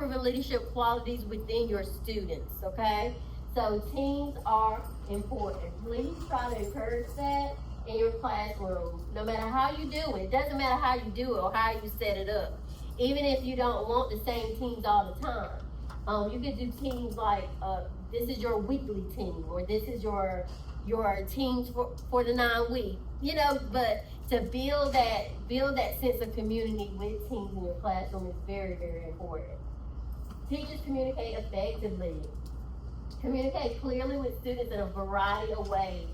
improving leadership qualities within your students, okay? So teams are important. Please try to encourage that in your classroom, no matter how you do it. It doesn't matter how you do it or how you set it up. Even if you don't want the same teams all the time. You could do teams like, this is your weekly team, or this is your teams for the 9 week, you know, but to build that sense of community with teams in your classroom is very, very important. Teachers communicate effectively. Communicate clearly with students in a variety of ways.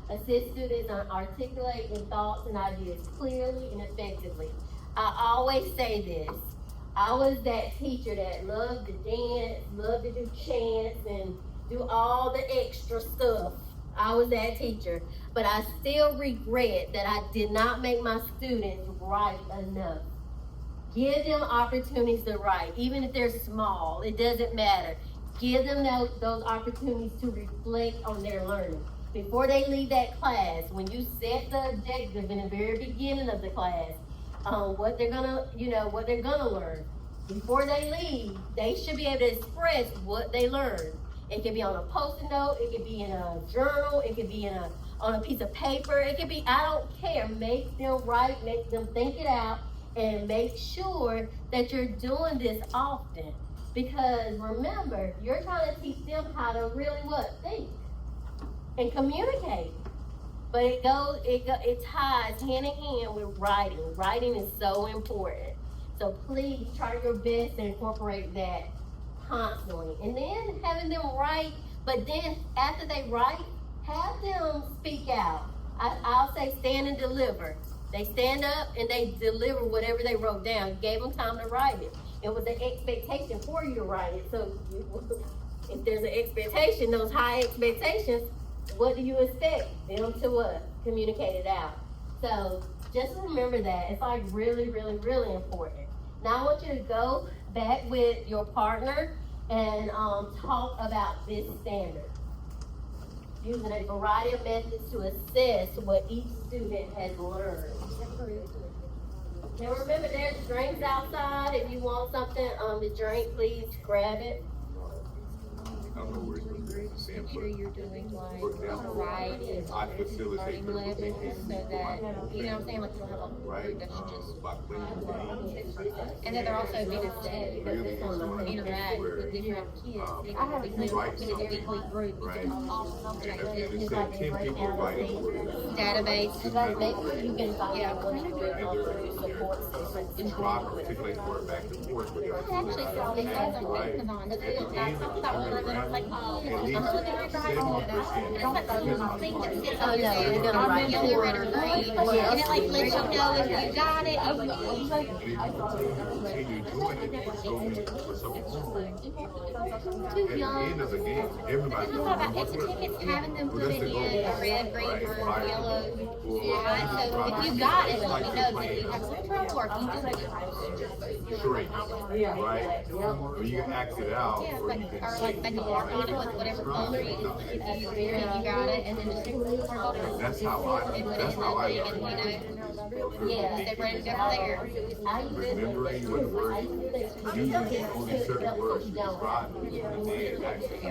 Assist students on articulating thoughts and ideas clearly and effectively. I always say this. I was that teacher that loved to dance, loved to do chants, and do all the extra stuff. I was that teacher. But I still regret that I did not make my students write enough. Give them opportunities to write, even if they're small. It doesn't matter. Give them those opportunities to reflect on their learning. Before they leave that class, when you set the objective in the very beginning of the class, what they're gonna learn. Before they leave, they should be able to express what they learned. It can be on a post-it note, it can be in a journal, it can be on a piece of paper, it can be, I don't care. Make them write, make them think it out, and make sure that you're doing this often. Because remember, you're trying to teach them how to really think and communicate. But it ties hand in hand with writing. Writing is so important. So please try your best to incorporate that constantly. And then having them write, but then after they write, have them speak out. I'll say stand and deliver. They stand up and they deliver whatever they wrote down. You gave them time to write it. It was an expectation for you to write it. So if there's an expectation, those high expectations, what do you expect them to communicate it out? So just remember that. It's like really, really, really important. Now I want you to go back with your partner and talk about this standard. Using a variety of methods to assess what each student has learned. Now remember, there's drinks outside. If you want something to drink, please grab it. Make sure you're doing like a variety of learning levels so that, you know what I'm saying, like you don't have a group that's just, and then they're also being instead interact with different kids. They can be in a weekly group. Database. Maybe you can find out what you do support systems. Articulate for it back and forth, but Actually, so they have some things on. I talked about one of them, like, I'm looking for high school. It's like a little thing that sits on your yellow, red, or green, and it like lets you know if you got it. continue doing it for so long. Too young. At the end of the game, everybody It's not about extra tickets, having them put it in a red, green, or yellow. Right? So if you got it, let me know that you have some trouble or if you just shrink, right? Or you can act it out, yeah, or you can like make a mark on it with whatever color you got it, and then just that's how I and yeah. separate it over there. Remembering what words, using only certain words to describe it, and actually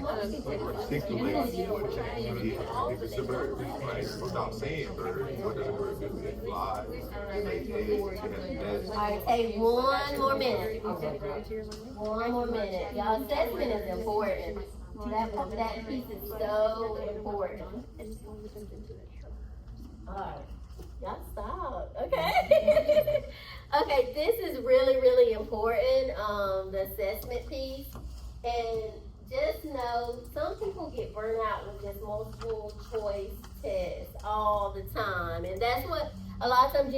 articulating what it is. If it's a bird, right? Stop saying bird. What does a bird do? It flies, it lays eggs, it has a nest. All right, take one more minute. One more minute. Y'all, assessment is important. That piece is so important. All right. Y'all stop. Okay. Okay, this is really, really important, the assessment piece. And just know, some people get burnt out with just multiple choice tests all the time. And that's what, a lot of times,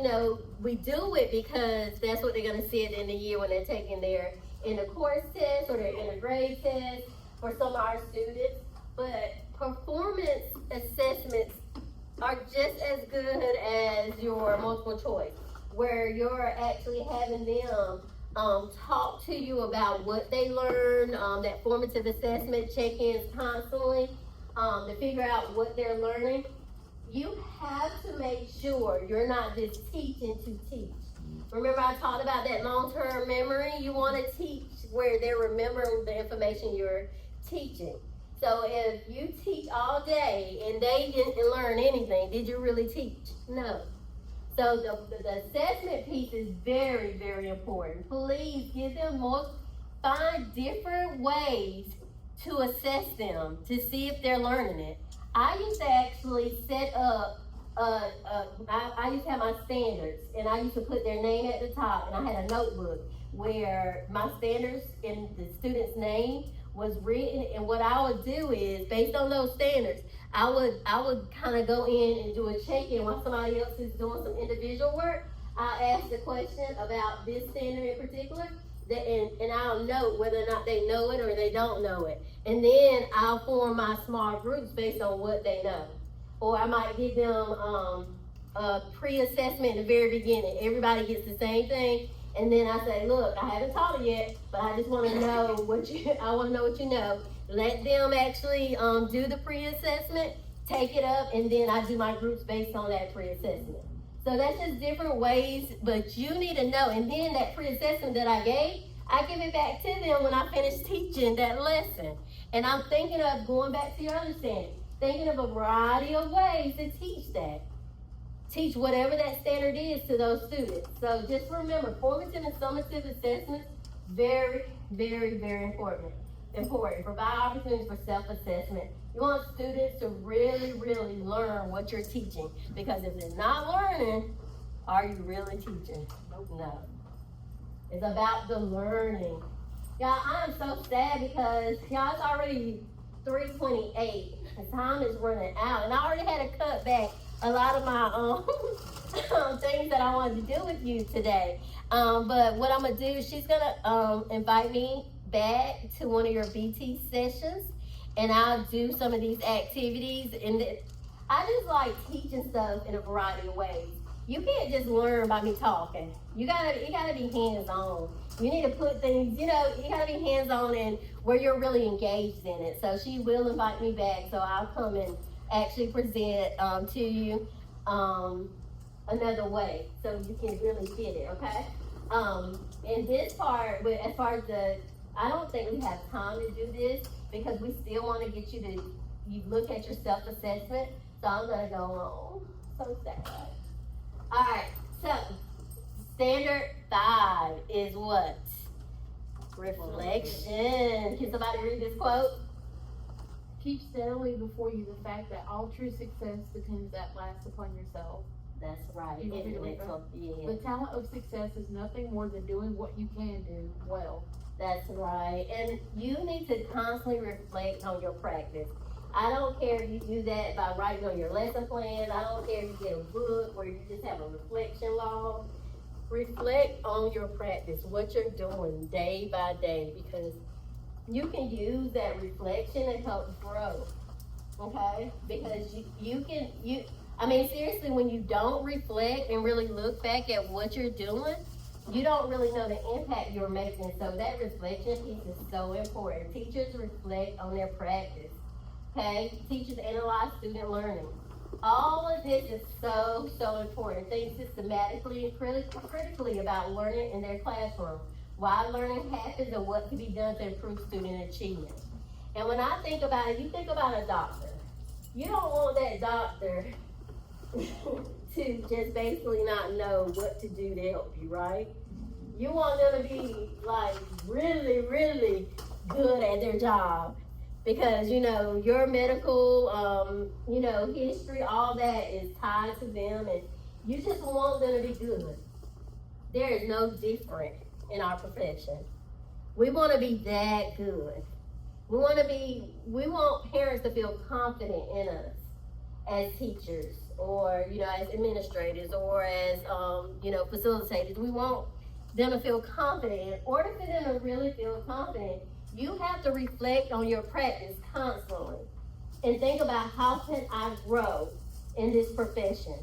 we do it because that's what they're going to see at the end of the year when they're taking their inner course test or their inner grade test for some of our students. But performance assessments are just as good as your multiple choice, where you're actually having them talk to you about what they learned, that formative assessment check-ins constantly, to figure out what they're learning. You have to make sure you're not just teaching to teach. Remember I talked about that long-term memory? You want to teach where they're remembering the information you're teaching. So if you teach all day and they didn't learn anything, did you really teach? No. So the assessment piece is very, very important. Please give them find different ways to assess them to see if they're learning it. I used to actually set up, I used to have my standards, and I used to put their name at the top, and I had a notebook where my standards and the student's name was written, and what I would do is, based on those standards, I would kind of go in and do a check-in while somebody else is doing some individual work. I'll ask the question about this standard in particular, and I'll note whether or not they know it or they don't know it. And then I'll form my small groups based on what they know. Or I might give them a pre-assessment in the very beginning. Everybody gets the same thing. And then I say, look, I haven't taught it yet, but I just want to know what you know. Let them actually do the pre-assessment, take it up, and then I do my groups based on that pre-assessment. So that's just different ways, but you need to know. And then that pre-assessment that I give it back to them when I finish teaching that lesson. And I'm thinking of going back to your understanding, thinking of a variety of ways to teach that. Teach whatever that standard is to those students. So just remember, formative and summative assessments, very, very, very important. Provide opportunities for self-assessment. You want students to really, really learn what you're teaching, because if they're not learning, are you really teaching? No. It's about the learning. Y'all, I'm so sad because y'all, it's already 3:28. The time is running out, and I already had to cut back a lot of my things that I wanted to do with you today. But what I'm gonna do is she's gonna invite me back to one of your BT sessions, and I'll do some of these activities. And I just like teaching stuff in a variety of ways. You can't just learn by me talking. You gotta be hands-on. You need to put things, you gotta be hands-on and where you're really engaged in it. So she will invite me back, so I'll come and actually present to you another way so you can really get it, okay? In this part, as far as I don't think we have time to do this because we still want to get you look at your self-assessment. So I'm gonna go on. So sad. All right, so standard 5 is what? Reflection. Can somebody read this quote? Keep steadily before you the fact that all true success depends at last upon yourself. That's right. You want me to read that? Yeah. The talent of success is nothing more than doing what you can do well. That's right. And you need to constantly reflect on your practice. I don't care if you do that by writing on your lesson plans. I don't care if you get a book or you just have a reflection log. Reflect on your practice, what you're doing day by day, because you can use that reflection to help grow, okay? Because seriously, when you don't reflect and really look back at what you're doing, you don't really know the impact you're making. So that reflection piece is so important. Teachers reflect on their practice, okay? Teachers analyze student learning. All of this is so, so important. Think systematically and critically about learning in their classroom. Why learning happens and what can be done to improve student achievement. And when I think about it, you think about a doctor. You don't want that doctor to just basically not know what to do to help you, right? You want them to be like really, really good at their job because, your medical, history, all that is tied to them, and you just want them to be good. There is no different in our profession. We want to be that good. We want parents to feel confident in us as teachers or, as administrators or as, facilitators. We want them to feel confident. In order for them to really feel confident, you have to reflect on your practice constantly and think about how can I grow in this profession?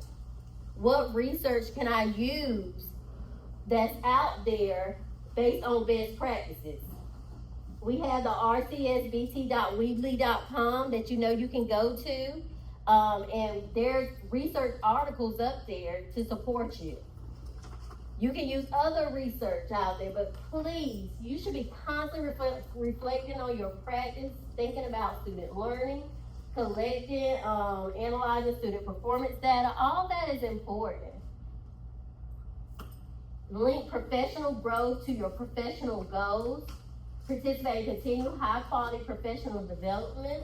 What research can I use that's out there based on best practices? We have the rcsbt.weebly.com that you can go to, and there's research articles up there to support you. You can use other research out there, but please, you should be constantly reflecting on your practice, thinking about student learning, collecting, analyzing student performance data. All that is important. Link professional growth to your professional goals. Participate in continued high quality professional development.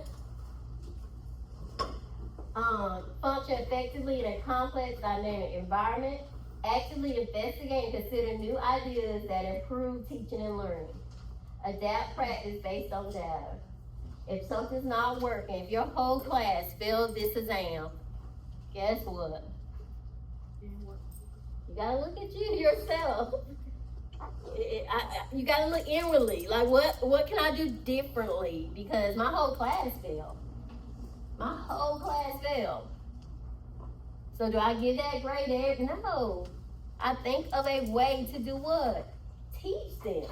Function effectively in a complex, dynamic environment. Actively investigate and consider new ideas that improve teaching and learning. Adapt practice based on data. If something's not working, if your whole class failed this exam, guess what? You gotta look at yourself. You gotta look inwardly. Like, what can I do differently? Because my whole class failed. My whole class failed. So do I give that grade there? No. I think of a way to do what? Teach them.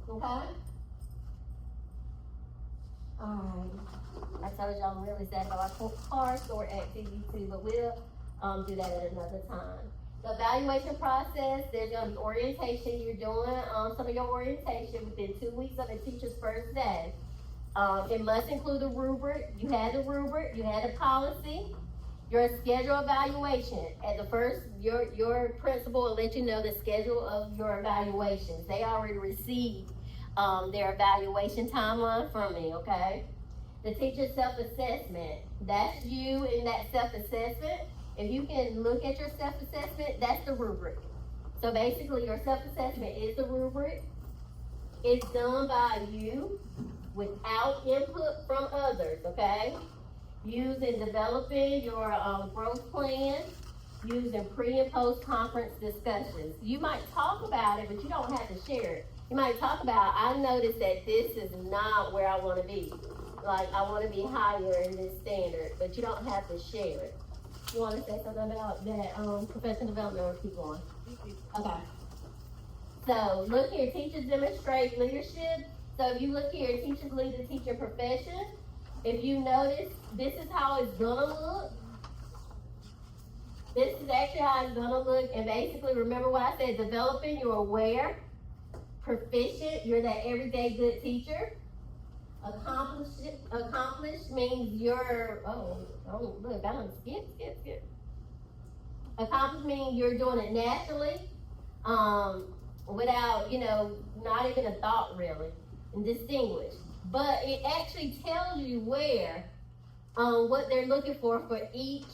Okay? I told y'all I'm really sad about my car store activity too, but we'll do that at another time. The evaluation process, there's gonna be orientation. You're doing some of your orientation within 2 weeks of a teacher's first day. It must include the rubric. You had the rubric, you had the policy. Your schedule evaluation. At the first, your principal will let you know the schedule of your evaluations. They already received their evaluation timeline from me, okay? The teacher self-assessment. That's you in that self-assessment. If you can look at your self-assessment, that's the rubric. So basically, your self-assessment is the rubric. It's done by you without input from others, okay? Used in developing your growth plan, used in pre and post conference discussions. You might talk about it, but you don't have to share it. You might talk about, I noticed that this is not where I want to be. Like, I want to be higher in this standard, but you don't have to share it. You want to say something about that professional development, or keep going? Okay. So look here, teachers demonstrate leadership. So if you look here, teachers lead the teaching profession. If you notice, this is how it's gonna look. This is actually how it's gonna look. And basically, remember what I said, developing, you're aware. Proficient, you're that everyday good teacher. Accomplished means you're, look, I don't skip. Accomplished means you're doing it naturally, without, not even a thought really, and distinguished. But it actually tells you where, what they're looking for each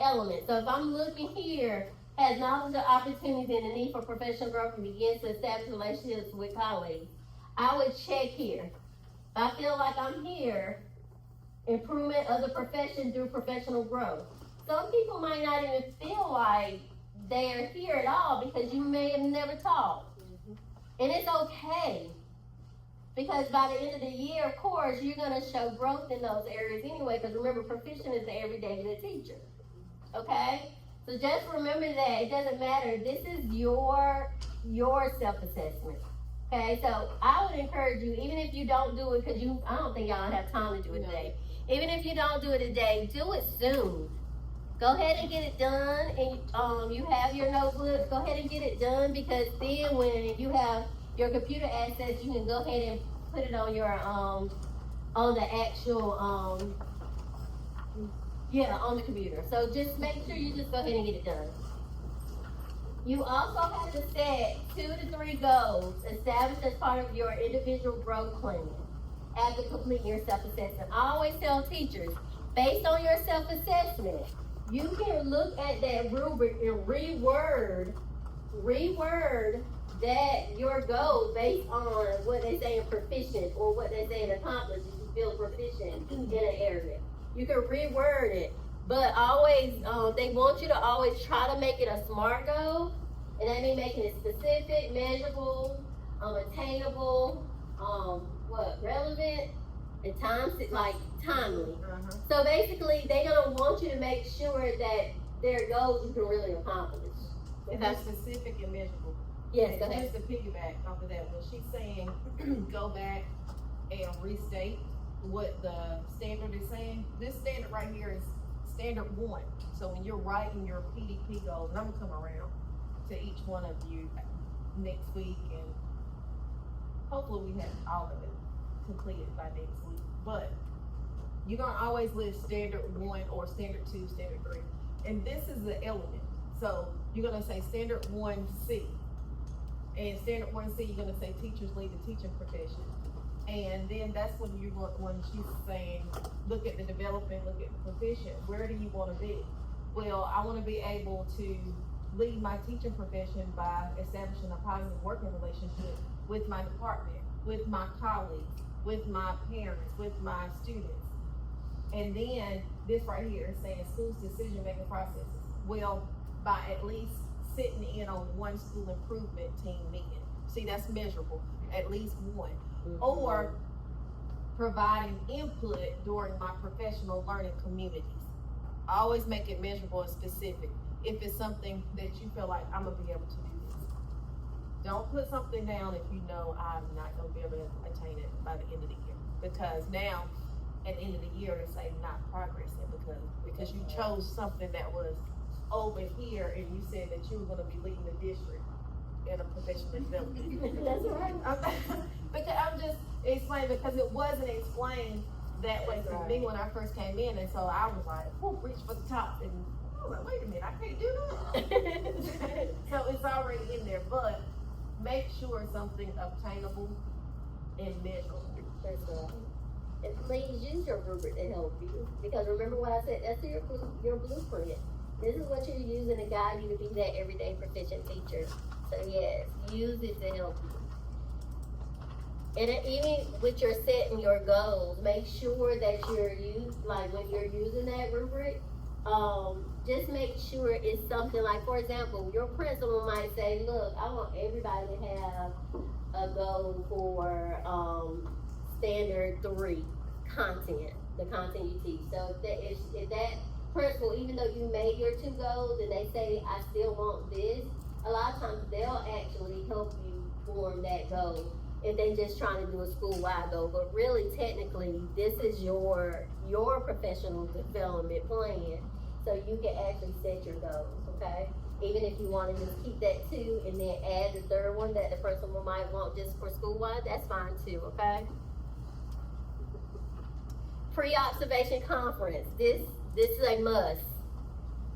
element. So if I'm looking here, has knowledge of opportunities and the need for professional growth and begins to establish relationships with colleagues, I would check here. If I feel like I'm here, improvement of the profession through professional growth. Some people might not even feel like they're here at all because you may have never taught. And it's okay. Because by the end of the year, of course, you're going to show growth in those areas anyway, because remember, proficient is the everyday good teacher. Okay? So just remember that. It doesn't matter. This is your self-assessment. Okay? So I would encourage you, even if you don't do it, because I don't think y'all have time to do it today. Even if you don't do it today, do it soon. Go ahead and get it done. And you have your notebooks. Go ahead and get it done, because then when you have your computer access, you can go ahead and put it on your on the actual on the computer. So just make sure you just go ahead and get it done. You also have to set 2 to 3 goals established as part of your individual growth plan after completing your self-assessment. I always tell teachers, based on your self-assessment, you can look at that rubric and reword that your goal based on what they say in proficient or what they say in accomplished. If you feel proficient in an area, you can reword it. But always, they want you to always try to make it a SMART goal, and that means making it specific, measurable, attainable, relevant, and timely. So basically, they're gonna want you to make sure that their goals you can really accomplish. If that's specific and measurable. Yes, go ahead. Just to piggyback off of that, when she's saying go back and restate what the standard is saying, this standard right here is standard 1. So when you're writing your PDP goals, and I'm gonna come around to each one of you next week, and hopefully we have all of it completed by next week. But you're gonna always list standard 1 or standard 2, standard 3. And this is the element. So you're gonna say standard 1C. And standard 1C, you're gonna say teachers lead the teaching profession. And then that's when when she's saying, look at the development, look at the proficient. Where do you wanna be? Well, I wanna be able to lead my teaching profession by establishing a positive working relationship with my department, with my colleagues, with my parents, with my students. And then this right here is saying schools' decision-making processes. Well, by at least sitting in on one school improvement team meeting. See, that's measurable, at least one. Mm-hmm. Or providing input during my professional learning communities. Always make it measurable and specific. If it's something that you feel like I'm gonna be able to do this. Don't put something down if you know I'm not gonna be able to attain it by the end of the year. Because now, at the end of the year, they say not progressing because you chose something that was over here and you said that you were gonna be leading the district in a professional development. That's right. Because I'm just explaining, because it wasn't explained that way to me when I first came in, and so I was like, whoop, reach for the top, and I was like, wait a minute, I can't do that. So it's already in there, but make sure something obtainable and measurable. That's right. And please use your rubric to help you. Because remember what I said, that's your blueprint. This is what you're using to guide you to be that everyday proficient teacher. So yes, use it to help you. And even with your setting your goals, make sure that when you're using that rubric, just make sure it's something like, for example, your principal might say, look, I want everybody to have a goal for standard 3 content, the content you teach. So if that principal, even though you made your 2 goals and they say, I still want this, a lot of times they'll actually help you form that goal if they're just trying to do a school-wide goal. But really, technically, this is your professional development plan. So you can actually set your goals, okay? Even if you want to just keep that 2 and then add the 3rd one that the principal might want just for school-wide, that's fine too, okay? Pre-observation conference. This is a must.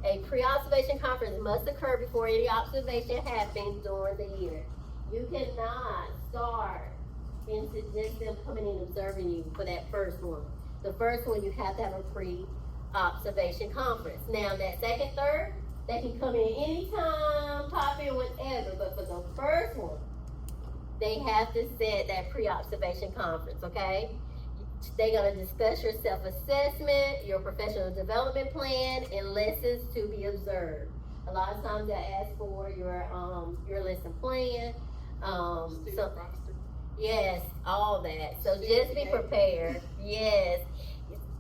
A pre-observation conference must occur before any observation happens during the year. You cannot start into just them coming in and observing you for that first one. The first one, you have to have a pre-observation conference. Now, that 2nd, 3rd, they can come in anytime, pop in whenever, but for the first one, they have to set that pre-observation conference, okay? They're going to discuss your self-assessment, your professional development plan, and lessons to be observed. A lot of times they ask for your lesson plan. Yes, all that. So just be prepared. Yes.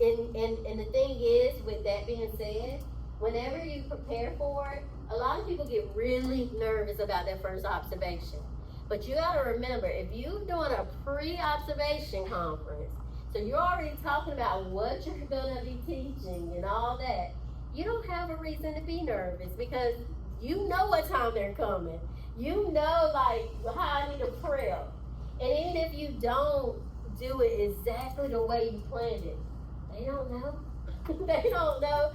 And the thing is, with that being said, whenever you prepare for it, a lot of people get really nervous about their first observation. But you got to remember, if you're doing a pre-observation conference, so you're already talking about what you're going to be teaching and all that, you don't have a reason to be nervous because you know what time they're coming. You know, like, how I need to prep. And even if you don't do it exactly the way you planned it, they don't know. They don't know.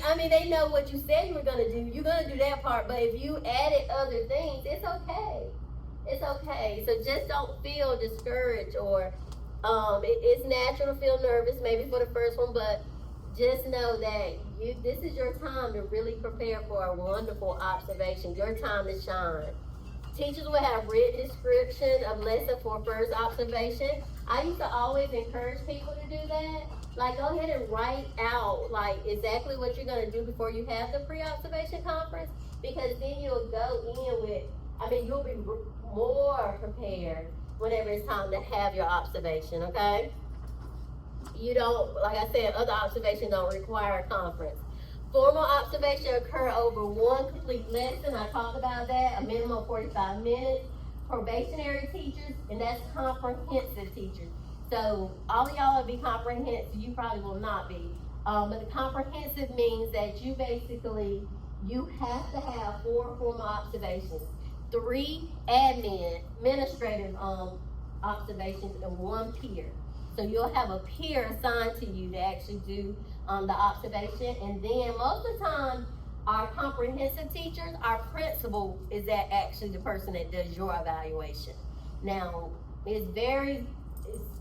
I mean, they know what you said you were going to do. You're going to do that part. But if you added other things, it's okay. It's okay. So just don't feel discouraged or it's natural to feel nervous maybe for the first one, but just know that this is your time to really prepare for a wonderful observation, your time to shine. Teachers will have written description of lesson for first observation. I used to always encourage people to do that. Like, go ahead and write out like exactly what you're going to do before you have the pre-observation conference, because then you'll go in with, you'll be more prepared whenever it's time to have your observation, okay? You don't, like I said, other observations don't require a conference. Formal observation occur over one complete lesson. I talked about that, a minimum of 45 minutes. Probationary teachers, and that's comprehensive teachers. So all of y'all will be comprehensive, you probably will not be. But the comprehensive means that you basically you have to have 4 formal observations, 3 administrative observations, and 1 peer. So you'll have a peer assigned to you to actually do the observation, and then most of the time, our comprehensive teachers, our principal is that actually the person that does your evaluation. Now, it's very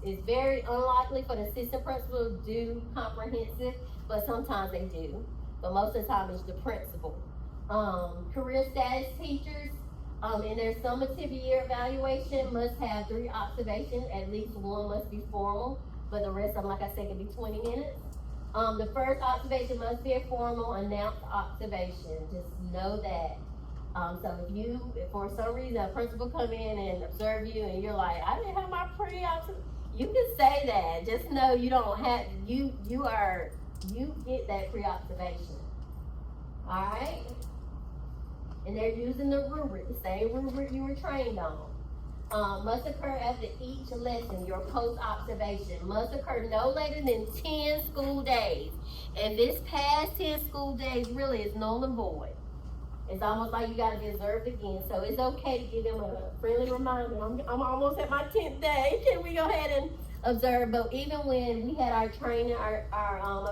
unlikely for the assistant principal to do comprehensive, but sometimes they do. But most of the time, it's the principal. Career status teachers, in their summative year evaluation must have 3 observations, at least 1 must be formal, but the rest of them, like I said, can be 20 minutes. The first observation must be a formal announced observation, just know that. So if for some reason a principal come in and observe you and you're like, I didn't have my pre-observation, you can say that, just know you don't have, you get that pre-observation, all right? And they're using the rubric, the same rubric you were trained on. Must occur after each lesson. Your post-observation must occur no later than 10 school days. If it's past 10 school days, really it's null and void. It's almost like you gotta be observed again. So it's okay to give them a friendly reminder. I'm almost at my 10th day. Can we go ahead and observe? But even when we had our training, our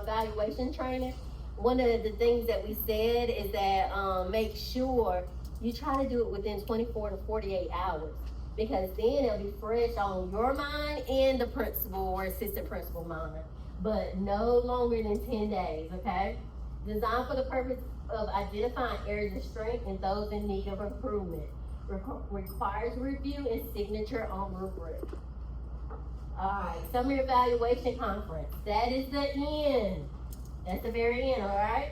evaluation training, one of the things that we said is that make sure you try to do it within 24 to 48 hours, because then it'll be fresh on your mind and the principal or assistant principal mind, but no longer than 10 days, okay? Designed for the purpose of identifying areas of strength and those in need of improvement. Requires review and signature on rubric. All right, summary evaluation conference. That is the end. That's the very end, all right?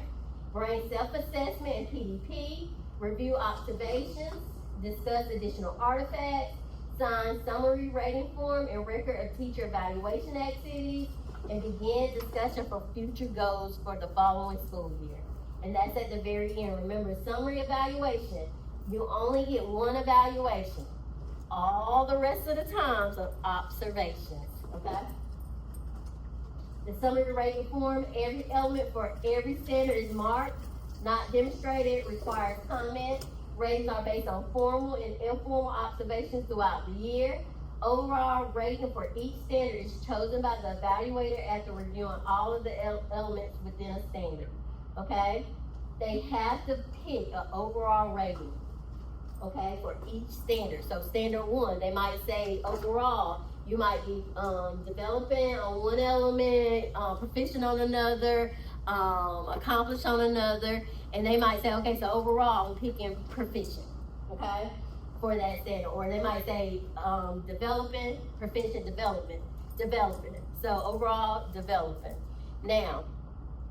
Bring self-assessment and PDP, review observations, discuss additional artifacts, sign summary rating form and record of teacher evaluation activities, and begin discussion for future goals for the following school year. And that's at the very end. Remember, summary evaluation, you only get 1 evaluation. All the rest of the times are observations, okay? The summary rating form, every element for every standard is marked, not demonstrated, requires comment. Ratings are based on formal and informal observations throughout the year. Overall rating for each standard is chosen by the evaluator after reviewing all of the elements within a standard, okay? They have to pick an overall rating, okay, for each standard. So standard 1, they might say overall, you might be developing on one element, proficient on another, accomplished on another, and they might say, okay, so overall, I'm picking proficient, okay, for that standard. Or they might say developing, proficient, developing. So overall, developing. Now,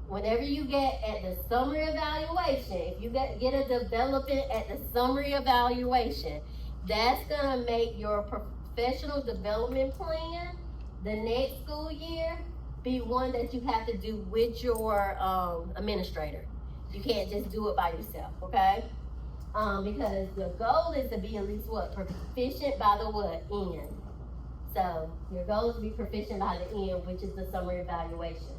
whenever you get at the summary evaluation, if you get a developing at the summary evaluation, that's gonna make your professional development plan the next school year be one that you have to do with your administrator. You can't just do it by yourself, okay? Because the goal is to be at least what? Proficient by the what? End. So your goal is to be proficient by the end, which is the summary evaluation.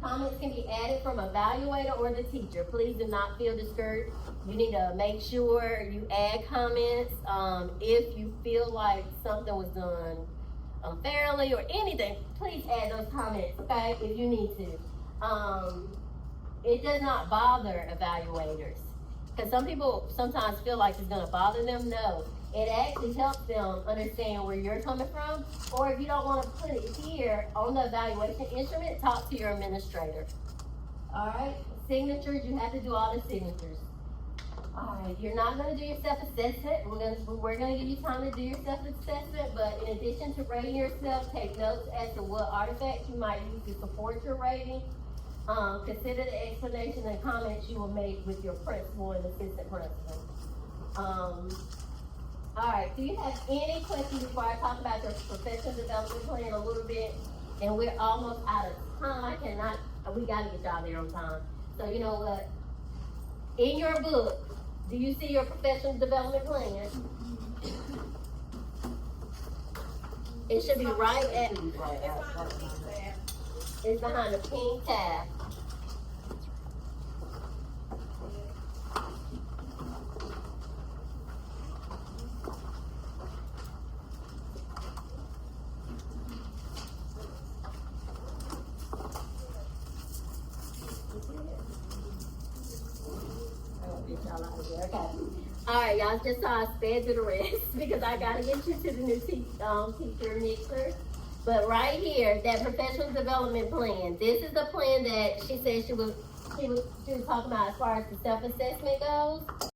Comments can be added from evaluator or the teacher. Please do not feel discouraged. You need to make sure you add comments if you feel like something was done unfairly or anything. Please add those comments, okay, if you need to. It does not bother evaluators, because some people sometimes feel like it's going to bother them. No, it actually helps them understand where you're coming from. Or if you don't want to put it here on the evaluation instrument, talk to your administrator. All right, signatures, you have to do all the signatures. All right, you're not going to do your self-assessment. We're going to give you time to do your self-assessment, but in addition to rating yourself, take notes as to what artifacts you might use to support your rating. Consider the explanation and comments you will make with your principal and assistant principal. All right, do you have any questions before I talk about your professional development plan a little bit? And we're almost out of time. We gotta get y'all there on time. So you know what? In your book, do you see your professional development plan? It should be right at, it's behind the pink tab. okay. Alright, y'all just saw I sped through the rest because I gotta get you to the new teacher mixer. But right here, that professional development plan, this is the plan that she said she was talking about as far as the self-assessment goes.